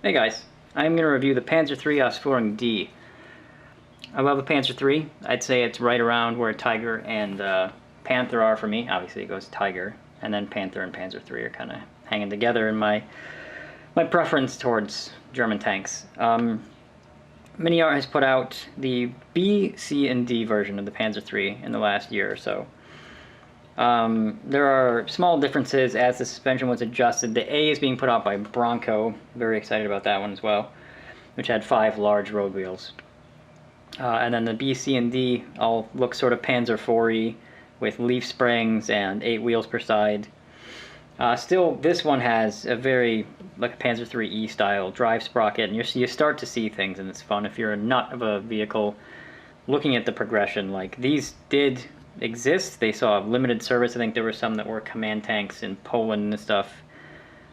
Hey guys, I'm going to review the Panzer III Ausführung D. I love the Panzer III. I'd say it's right around where Tiger and Panther are for me. Obviously it goes Tiger, and then Panther and Panzer III are kind of hanging together in my preference towards German tanks. MiniArt has put out the B, C, and D version of the Panzer III in the last year or so. There are small differences as the suspension was adjusted. The A is being put out by Bronco. Very excited about that one as well, which had 5 large road wheels. And then the B, C, and D all look sort of Panzer IV-y with leaf springs and 8 wheels per side. Still, this one has a very, like a Panzer III-E style drive sprocket, and you start to see things, and it's fun. If you're a nut of a vehicle, looking at the progression, like these did exist. They saw limited service. I think there were some that were command tanks in Poland and stuff,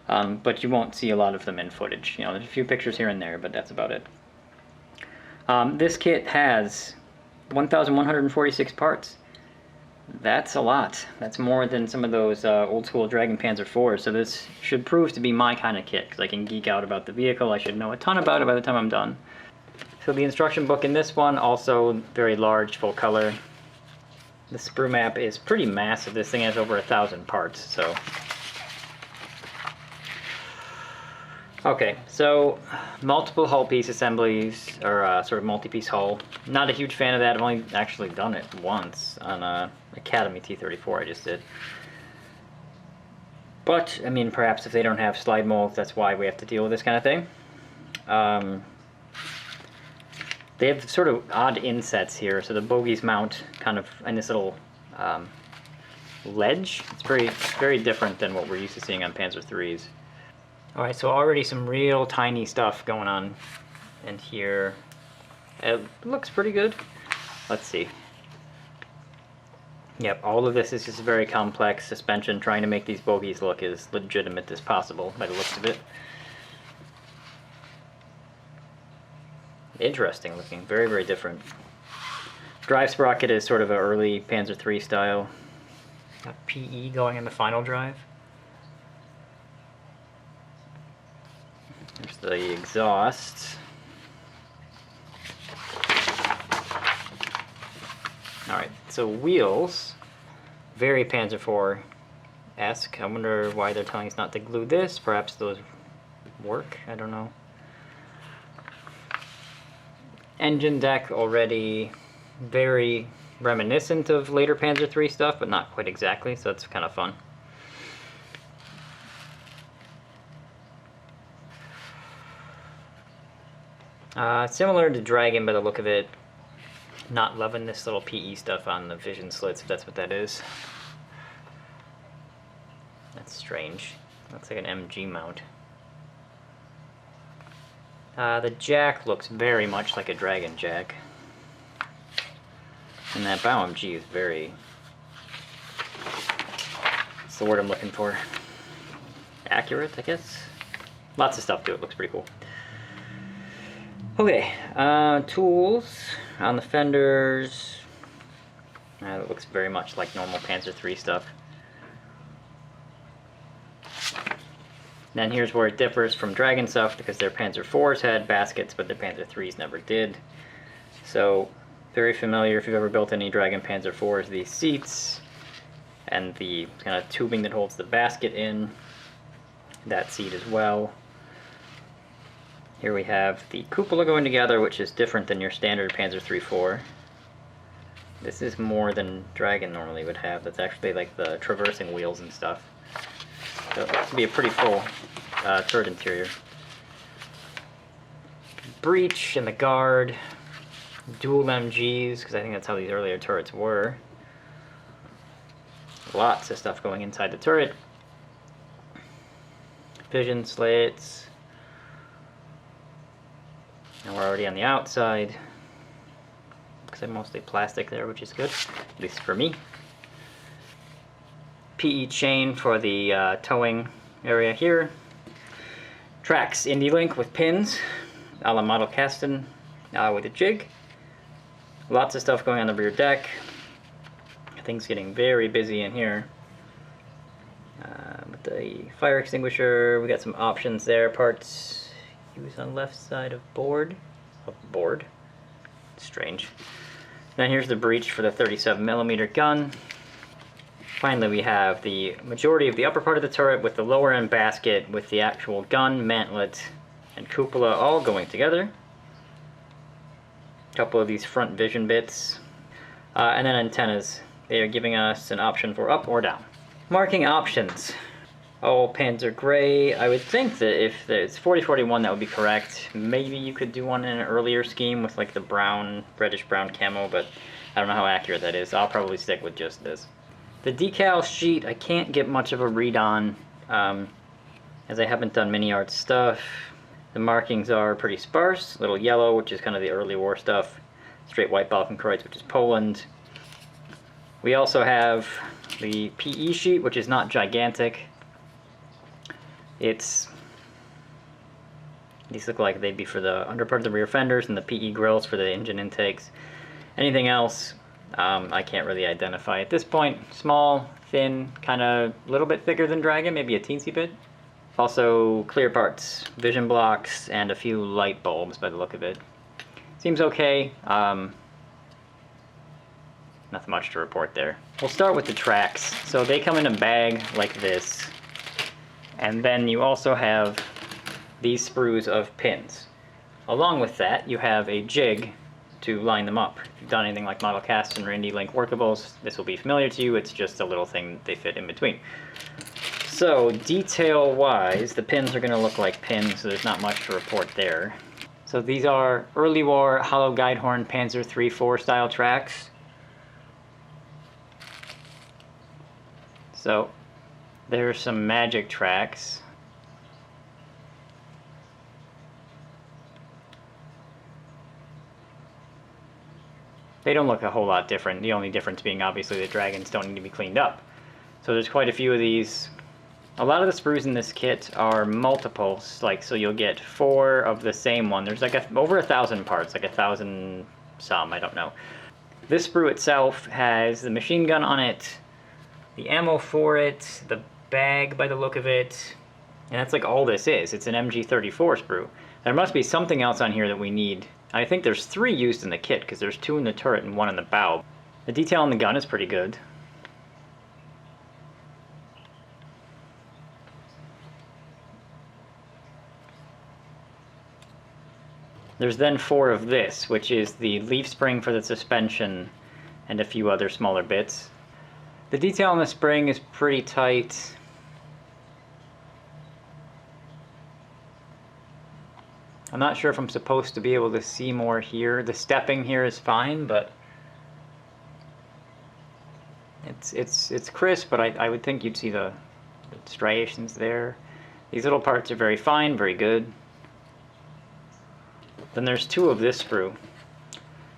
but you won't see a lot of them in footage. You know, there's a few pictures here and there, but that's about it. This kit has 1,146 parts. That's a lot. That's more than some of those old school Dragon Panzer IV, so this should prove to be my kind of kit, because I can geek out about the vehicle. I should know a ton about it by the time I'm done. So the instruction book in this one, also very large, full color. The sprue map is pretty massive. This thing has over 1,000 parts, so. Okay, so multiple hull piece assemblies, or sort of multi-piece hull. Not a huge fan of that. I've only actually done it once on Academy T-34 I just did. But, I mean, perhaps if they don't have slide molds, that's why we have to deal with this kind of thing. They have sort of odd insets here, so the bogies mount kind of in this little ledge. It's very different than what we're used to seeing on Panzer IIIs. Alright, so already some real tiny stuff going on in here. It looks pretty good. Let's see. Yep, all of this is just very complex suspension, trying to make these bogies look as legitimate as possible by the looks of it. Interesting looking, very different. Drive sprocket is sort of an early Panzer III style. Got PE going in the final drive. There's the exhaust. Alright, so wheels, very Panzer IV-esque. I wonder why they're telling us not to glue this. Perhaps those work, I don't know. Engine deck already very reminiscent of later Panzer III stuff, but not quite exactly, so that's kind of fun. Similar to Dragon by the look of it. Not loving this little PE stuff on the vision slits, if that's what that is. That's strange. Looks like an MG mount. The jack looks very much like a Dragon jack. And that bow MG is very... what's the word I'm looking for? Accurate, I guess? Lots of stuff to it, looks pretty cool. Okay, tools on the fenders. That looks very much like normal Panzer III stuff. Then here's where it differs from Dragon stuff, because their Panzer IVs had baskets, but their Panzer IIIs never did. So, very familiar if you've ever built any Dragon Panzer IVs, these seats, and the kind of tubing that holds the basket in, that seat as well. Here we have the cupola going together, which is different than your standard Panzer III-IV. This is more than Dragon normally would have. That's actually like the traversing wheels and stuff. So it looks to be a pretty full turret interior. Breech and the guard. Dual MGs, because I think that's how these earlier turrets were. Lots of stuff going inside the turret. Vision slits. And we're already on the outside. Looks like mostly plastic there, which is good, at least for me. PE chain for the towing area here. Tracks Indy Link with pins, a la Model Kasten with a jig. Lots of stuff going on the rear deck. Things getting very busy in here. With the fire extinguisher, we got some options there, parts fuse on left side of board. Strange. Then here's the breech for the 37mm gun. Finally, we have the majority of the upper part of the turret with the lower end basket with the actual gun, mantlet, and cupola all going together. A couple of these front vision bits. And then antennas. They are giving us an option for up or down. Marking options. Oh, Panzer Gray. I would think that if it's 4041, that would be correct. Maybe you could do one in an earlier scheme with like the brown, reddish brown camo, but I don't know how accurate that is. I'll probably stick with just this. The decal sheet, I can't get much of a read on, as I haven't done MiniArt stuff. The markings are pretty sparse. A little yellow, which is kind of the early war stuff. Straight white Balkenkreuz, which is Poland. We also have the PE sheet, which is not gigantic. These look like they'd be for the underpart of the rear fenders, and the PE grills for the engine intakes. Anything else, I can't really identify at this point. Small, thin, kind of a little bit thicker than Dragon, maybe a teensy bit. Also clear parts, vision blocks, and a few light bulbs by the look of it. Seems okay. Nothing much to report there. We'll start with the tracks. So they come in a bag like this. And then you also have these sprues of pins. Along with that, you have a jig to line them up. If you've done anything like model casts and Randy Link workables, this will be familiar to you. It's just a little thing they fit in between. So detail-wise, the pins are going to look like pins, so there's not much to report there. So these are early war hollow guide horn Panzer III, IV style tracks. So there's some magic tracks. They don't look a whole lot different, the only difference being obviously the dragons don't need to be cleaned up. So there's quite a few of these. A lot of the sprues in this kit are multiples, like so you'll get 4 of the same one. There's like over 1,000 parts, like 1,000 some, I don't know. This sprue itself has the machine gun on it, the ammo for it, the bag by the look of it, and that's like all this is. It's an MG34 sprue. There must be something else on here that we need. I think there's 3 used in the kit because there's 2 in the turret and 1 in the bow. The detail on the gun is pretty good. There's then 4 of this, which is the leaf spring for the suspension and a few other smaller bits. The detail on the spring is pretty tight. I'm not sure if I'm supposed to be able to see more here. The stepping here is fine, but it's crisp, but I would think you'd see the striations there. These little parts are very fine, very good. Then there's 2 of this sprue.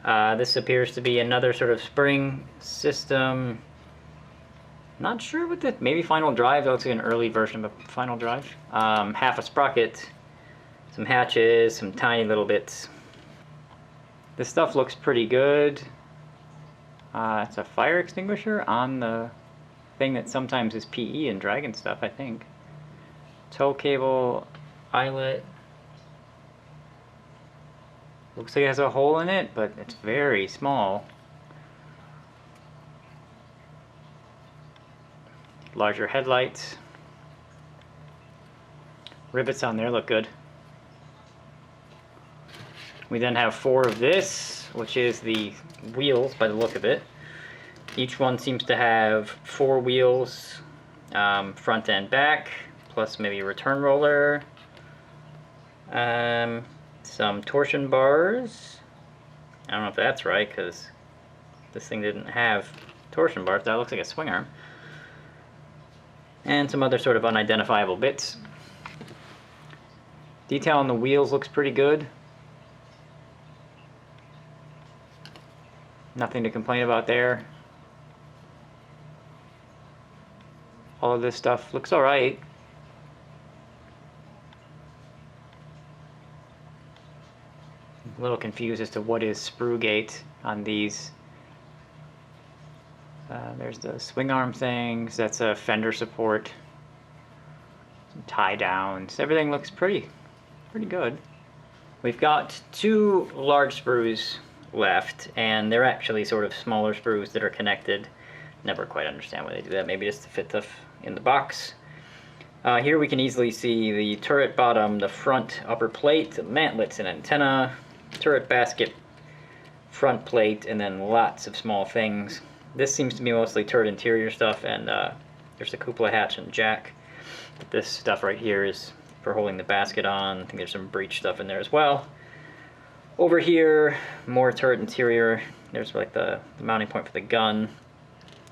This appears to be another sort of spring system. Not sure what the, maybe final drive. That looks like an early version of a final drive. Half a sprocket, some hatches, some tiny little bits. This stuff looks pretty good. It's a fire extinguisher on the thing that sometimes is PE and Dragon stuff, I think. Tow cable, eyelet. Looks like it has a hole in it, but it's very small. Larger headlights. Rivets on there look good. We then have 4 of this, which is the wheels by the look of it. Each one seems to have 4 wheels, front and back, plus maybe a return roller. Some torsion bars. I don't know if that's right, because this thing didn't have torsion bars. That looks like a swing arm. And some other sort of unidentifiable bits. Detail on the wheels looks pretty good. Nothing to complain about there. All of this stuff looks alright. A little confused as to what is sprue gate on these. There's the swing arm things. That's a fender support. Some tie downs. Everything looks pretty pretty good. We've got 2 large sprues left, and they're actually sort of smaller sprues that are connected. Never quite understand why they do that. Maybe just to fit stuff in the box. Here we can easily see the turret bottom, the front upper plate, the mantlets and antenna, turret basket, front plate, and then lots of small things. This seems to be mostly turret interior stuff, and there's the cupola hatch and jack. But this stuff right here is for holding the basket on. I think there's some breech stuff in there as well. Over here, more turret interior. There's like the mounting point for the gun.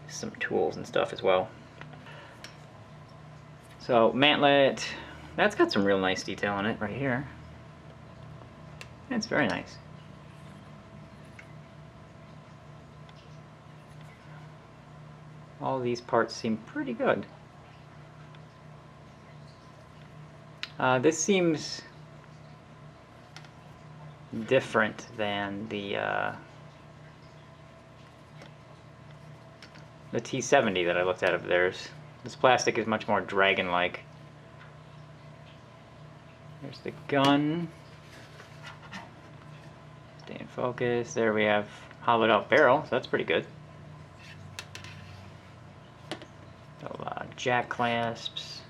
Some tools and stuff as well. So mantlet, that's got some real nice detail on it right here. It's very nice. All these parts seem pretty good. This seems different than the T70 that I looked at of theirs. This plastic is much more Dragon-like. There's the gun. Stay in focus. There we have hollowed out barrel, so that's pretty good. So, jack clasps.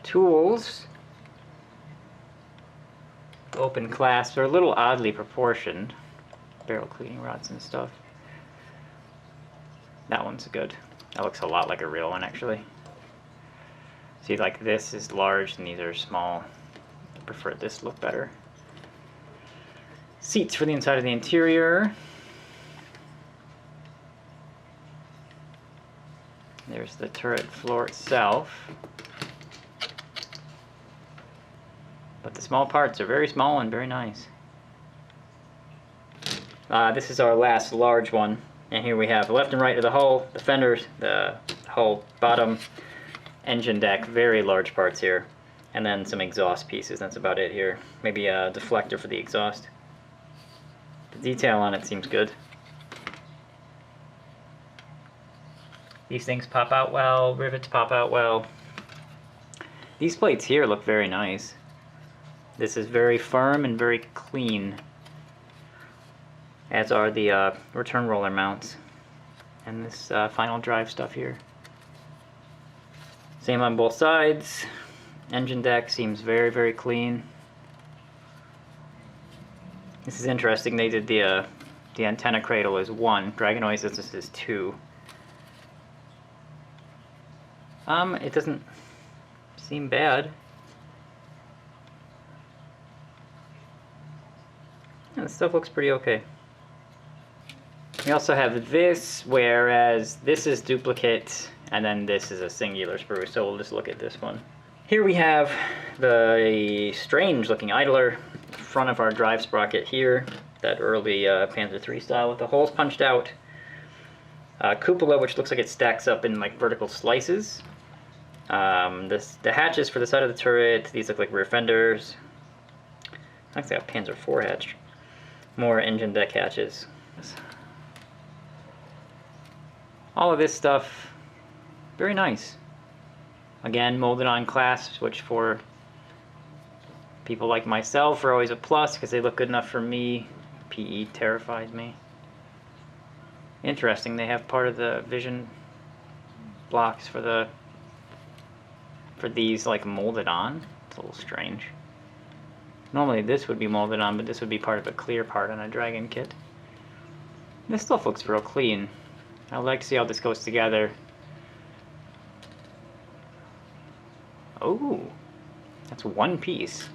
Tools. Open clasps are a little oddly proportioned. Barrel cleaning rods and stuff. That one's good. That looks a lot like a real one, actually. See, like this is large and these are small. I prefer this look better. Seats for the inside of the interior. There's the turret floor itself. But the small parts are very small and very nice. This is our last large one. And here we have left and right of the hull, the fenders, the hull bottom, engine deck, very large parts here. And then some exhaust pieces, that's about it here. Maybe a deflector for the exhaust. The detail on it seems good. These things pop out well, rivets pop out well. These plates here look very nice. This is very firm and very clean, as are the return roller mounts and this final drive stuff here. Same on both sides. Engine deck seems very, very clean. This is interesting. They did the antenna cradle as 1. Dragon always does this as 2. It doesn't seem bad. Yeah, this stuff looks pretty okay. We also have this, whereas this is duplicate, and then this is a singular sprue, so we'll just look at this one. Here we have the strange looking idler, front of our drive sprocket here, that early Panzer III style with the holes punched out. Cupola, which looks like it stacks up in like vertical slices. The hatches for the side of the turret, these look like rear fenders. Actually, a Panzer IV hatch. More engine deck hatches. All of this stuff, very nice. Again, molded on clasps, which for people like myself are always a plus because they look good enough for me. PE terrifies me. Interesting, they have part of the vision blocks for these like molded on. It's a little strange. Normally this would be molded on, but this would be part of a clear part on a Dragon kit. This stuff looks real clean. I'd like to see how this goes together. Oh, that's 1 piece.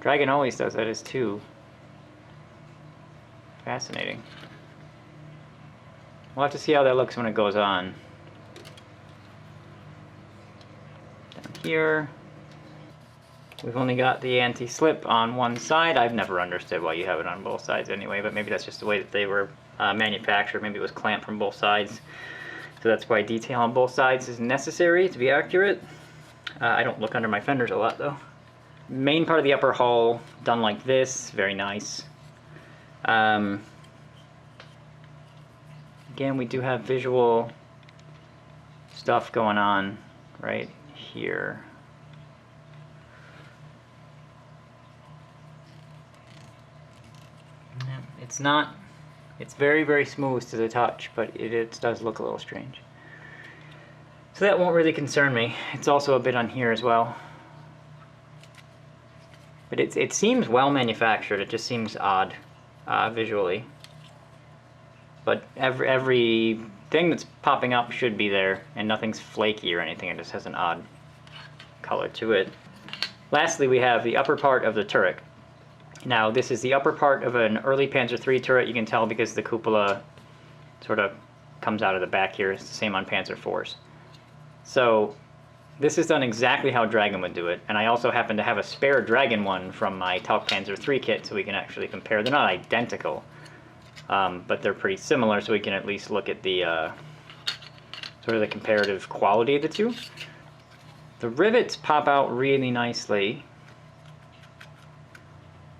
Dragon always does that as 2. Fascinating. We'll have to see how that looks when it goes on. Down here, we've only got the anti-slip on one side. I've never understood why you have it on both sides anyway, but maybe that's just the way that they were manufactured. Maybe it was clamped from both sides. So that's why detail on both sides is necessary to be accurate. I don't look under my fenders a lot though. Main part of the upper hull done like this, very nice. Again, we do have visual stuff going on right here. It's not, it's very, very smooth to the touch, but it does look a little strange. So that won't really concern me. It's also a bit on here as well. But it seems well manufactured, it just seems odd visually. But every thing that's popping up should be there, and nothing's flaky or anything, it just has an odd color to it. Lastly, we have the upper part of the turret. Now, this is the upper part of an early Panzer III turret. You can tell because the cupola sort of comes out of the back here. It's the same on Panzer IVs. So, this is done exactly how Dragon would do it. And I also happen to have a spare Dragon one from my Talc Panzer III kit, so we can actually compare. They're not identical, but they're pretty similar, so we can at least look at the sort of the comparative quality of the two. The rivets pop out really nicely.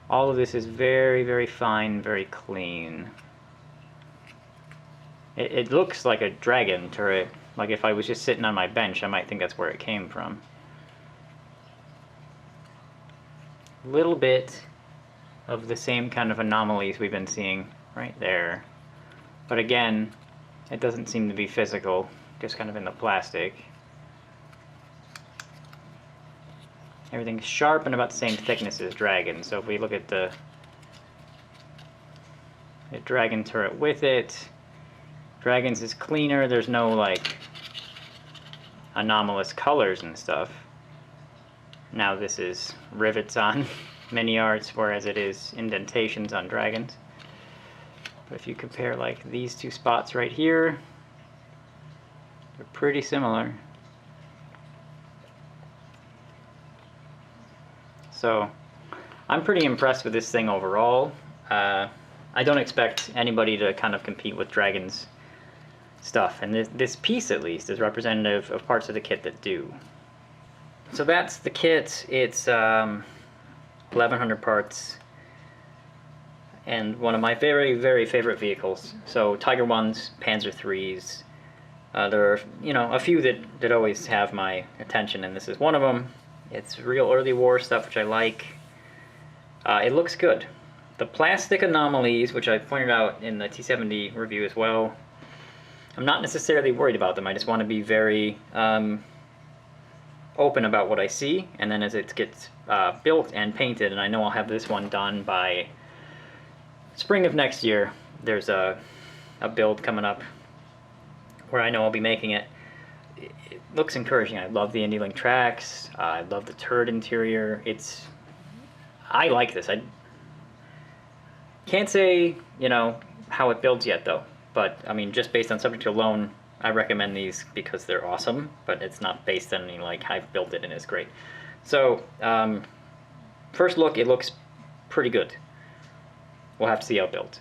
All of this is very, very fine, very clean. It looks like a Dragon turret. Like if I was just sitting on my bench, I might think that's where it came from. Little bit of the same kind of anomalies we've been seeing right there. But again, it doesn't seem to be physical, just kind of in the plastic. Everything's sharp and about the same thickness as Dragon. So if we look at the Dragon turret with it, Dragon's is cleaner. There's no like anomalous colors and stuff. Now this is rivets on MiniArts, whereas it is indentations on Dragons. But if you compare like these two spots right here, they're pretty similar. So I'm pretty impressed with this thing overall. I don't expect anybody to kind of compete with Dragon's stuff, and this piece at least is representative of parts of the kit that do. So that's the kit. It's 1,100 parts, and one of my very, very favorite vehicles. So Tiger 1s, Panzer IIIs. There are, you know, a few that always have my attention, and this is one of them. It's real early war stuff, which I like. It looks good. The plastic anomalies, which I pointed out in the T70 review as well, I'm not necessarily worried about them. I just want to be very open about what I see, and then as it gets built and painted, and I know I'll have this one done by spring of next year, there's a build coming up where I know I'll be making it. It looks encouraging. I love the IndyLink tracks. I love the turret interior. I like this. I can't say, you know, how it builds yet though. But I mean, just based on subject alone, I recommend these because they're awesome. But it's not based on any like I've built it and it's great. So first look, it looks pretty good. We'll have to see how it builds.